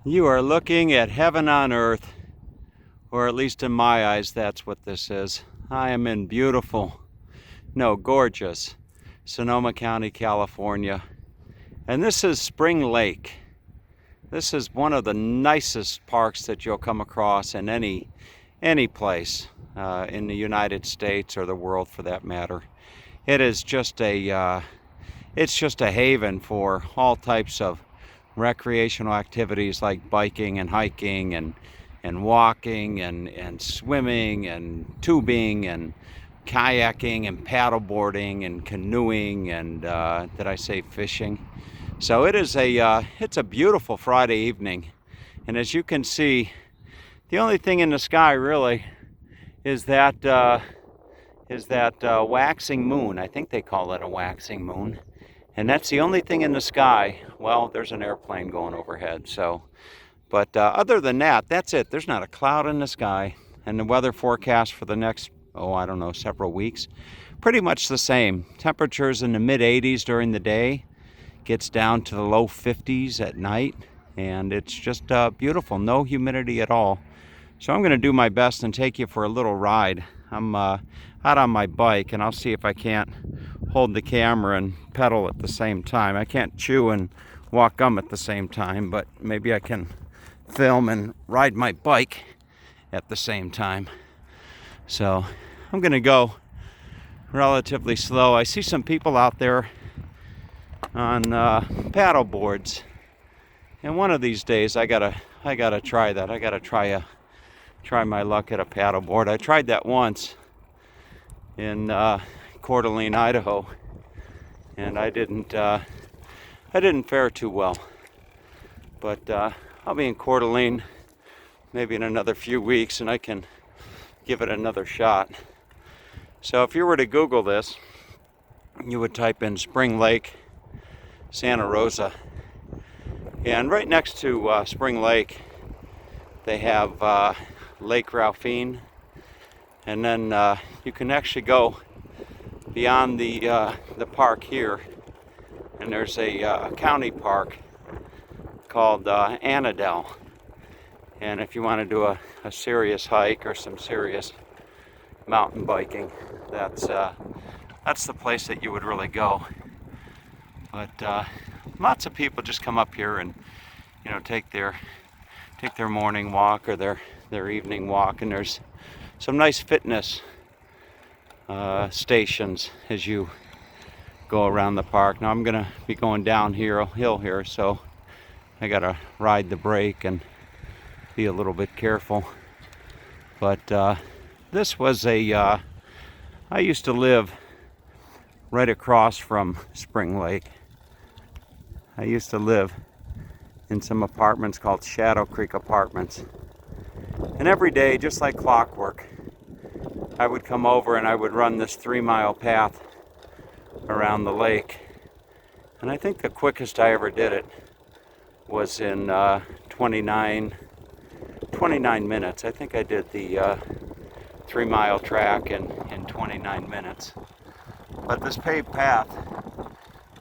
You are looking at heaven on earth, or at least in my eyes, that's what this is. I am in beautiful, no, gorgeous Sonoma County, California. And this is Spring Lake. This is one of the nicest parks that you'll come across in any place in the United States or the world for that matter. It is just it's just a haven for all types of recreational activities like biking and hiking and walking and swimming and tubing and kayaking and paddleboarding and canoeing and did I say fishing? So it's a beautiful Friday evening, and as you can see, the only thing in the sky really is that waxing moon. I think they call it a waxing moon. And that's the only thing in the sky. Well, there's an airplane going overhead. But other than that, that's it. There's not a cloud in the sky. And the weather forecast for the next, I don't know, several weeks, pretty much the same. Temperatures in the mid 80s during the day, gets down to the low 50s at night. And it's just beautiful. No humidity at all. So I'm going to do my best and take you for a little ride. I'm out on my bike, and I'll see if I can't hold the camera and pedal at the same time. I can't chew and walk gum at the same time, but maybe I can film and ride my bike at the same time. So I'm going to go relatively slow. I see some people out there on paddle boards, and one of these days I gotta try that. I gotta try my luck at a paddle board. I tried that once in Coeur d'Alene, Idaho, and I didn't fare too well. But I'll be in Coeur d'Alene maybe in another few weeks, and I can give it another shot. So if you were to Google this, you would type in Spring Lake, Santa Rosa, and right next to Spring Lake, they have Lake Ralphine, and then you can actually go beyond the park here, and there's a county park called Annandale. And if you want to do a serious hike or some serious mountain biking, that's the place that you would really go. But lots of people just come up here and take their morning walk or their evening walk, and there's some nice fitness stations as you go around the park. Now I'm gonna be going down hill here, so I gotta ride the brake and be a little bit careful. But this was I used to live right across from Spring Lake. I used to live in some apartments called Shadow Creek Apartments. And every day, just like clockwork, I would come over and I would run this 3-mile path around the lake. And I think the quickest I ever did it was in 29 minutes. I think I did the 3-mile track in 29 minutes. But this paved path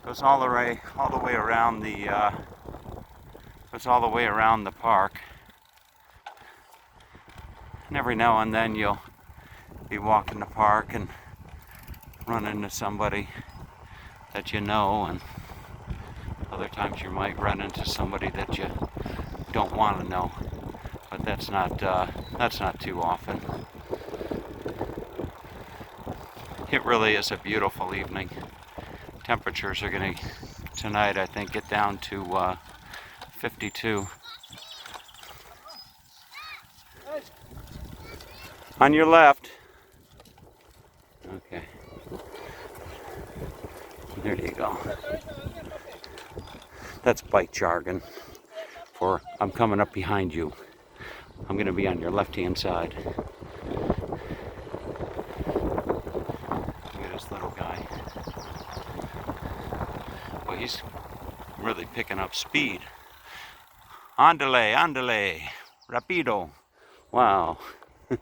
goes all the way around the park. And every now and then you'll be walking the park and run into somebody that you know, and other times you might run into somebody that you don't want to know, but that's not too often. It really is a beautiful evening. Temperatures are going to tonight, I think, get down to 52. On your left. Okay. There you go. That's bike jargon for I'm coming up behind you. I'm going to be on your left-hand side. Look at this little guy. Well, he's really picking up speed. Andale, rapido. Wow. I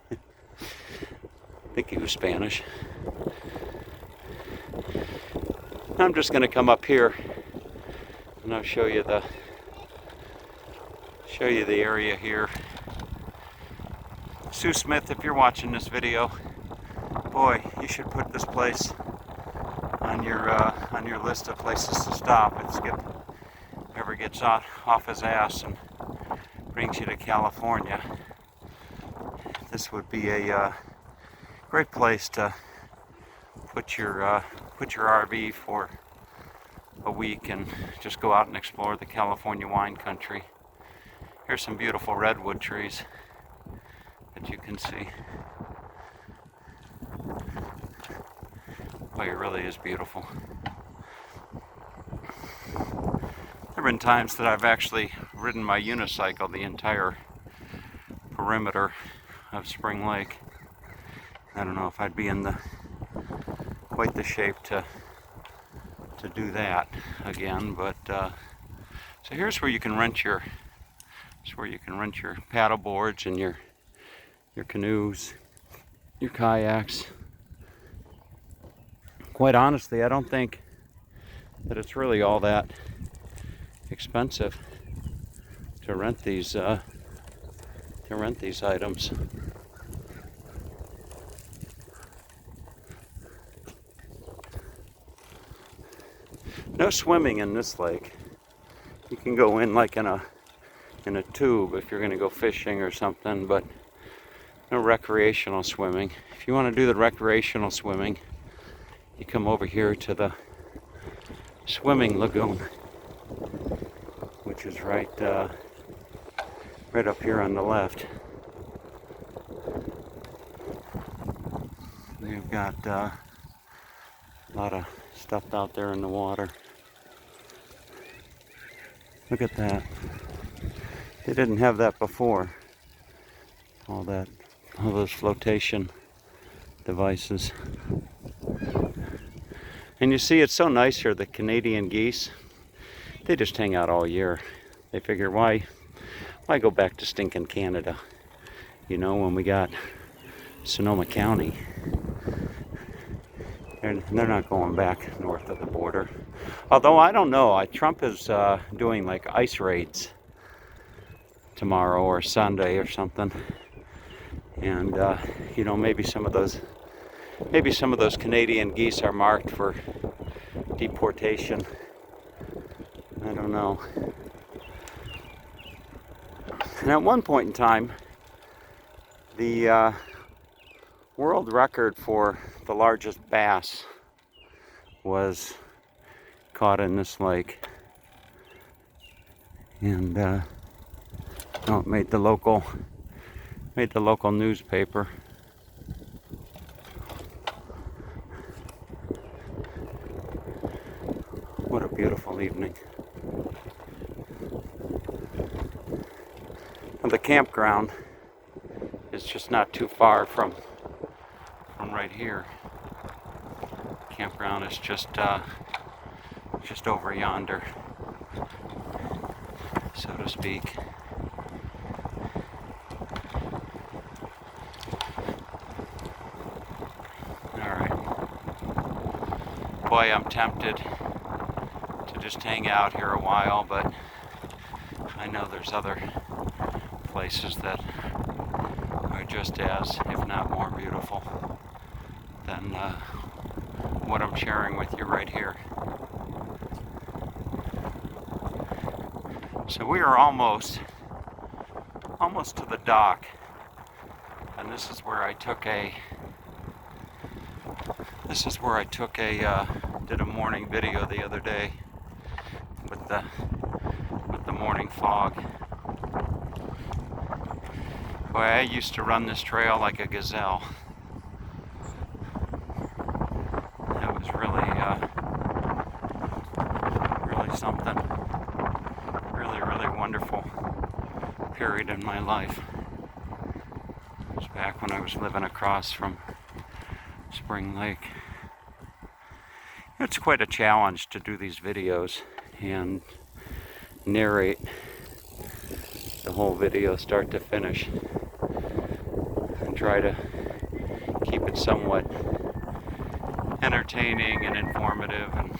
think he was Spanish. I'm just going to come up here and I'll show you show you the area here. Sue Smith, if you're watching this video, boy, you should put this place on your list of places to stop if Skip ever gets off his ass and brings you to California. This would be a great place to put your RV for a week and just go out and explore the California wine country. Here's some beautiful redwood trees that you can see. Boy, it really is beautiful. There have been times that I've actually ridden my unicycle the entire perimeter of Spring Lake. I don't know if I'd be in quite the shape to do that again, but so here's where you can rent your paddle boards and your canoes, your kayaks. Quite honestly, I don't think that it's really all that expensive to rent these items. No swimming in this lake. You can go in like in a tube if you're going to go fishing or something, but no recreational swimming. If you want to do the recreational swimming, you come over here to the swimming lagoon, which is right up here on the left. They've got a lot of stuff out there in the water. Look at that. They didn't have that before. All those flotation devices. And you see, it's so nice here, the Canadian geese. They just hang out all year. They figure, why go back to stinking Canada? You know, when we got Sonoma County. They're not going back north of the border. Although, I don't know, Trump is doing like ice raids tomorrow or Sunday or something. And, you know, maybe some of those Canadian geese are marked for deportation. I don't know. And at one point in time, the world record for the largest bass was caught in this lake, and it made the local newspaper. What a beautiful evening. And the campground is just not too far from right here. Campground is just over yonder, so to speak. Alright. Boy, I'm tempted to just hang out here a while, but I know there's other places that are just as, if not more beautiful than what I'm sharing with you right here. So we are almost to the dock, and this is where I took a did a morning video the other day with the morning fog. Boy, I used to run this trail like a gazelle. That was really something. Really wonderful period in my life. It was back when I was living across from Spring Lake. It's quite a challenge to do these videos and narrate the whole video start to finish and try to keep it somewhat entertaining and informative and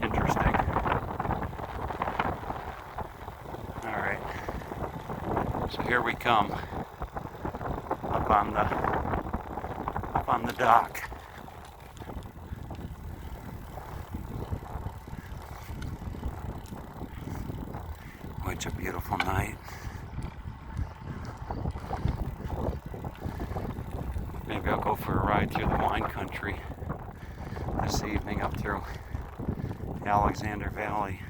interesting. All right. So here we come up on the dock. Oh, it's a beautiful night. Maybe I'll go for a ride through the wine country this evening up through Alexander Valley.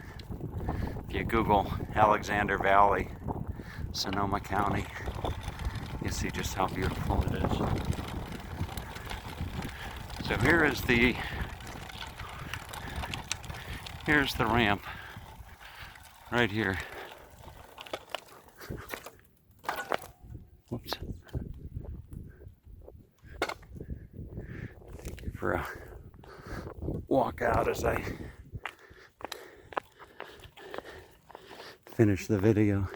If you Google Alexander Valley, Sonoma County, you see just how beautiful it is. So here's the ramp right here. Whoops. Thank you for a walk out as I finish the video.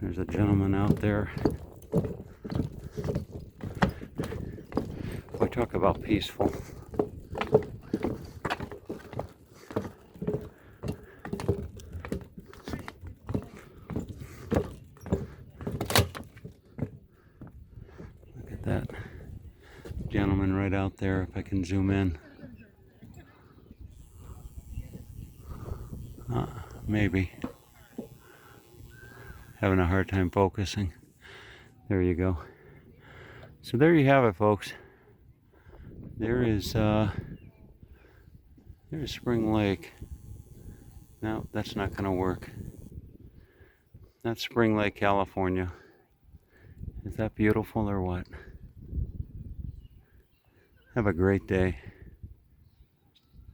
There's a gentleman out there. We talk about peaceful. Look at that gentleman right out there, if I can zoom in. Maybe. Having a hard time focusing. There you go. So there you have it, folks. There's Spring Lake. No, that's not going to work. That's Spring Lake, California. Is that beautiful or what? Have a great day.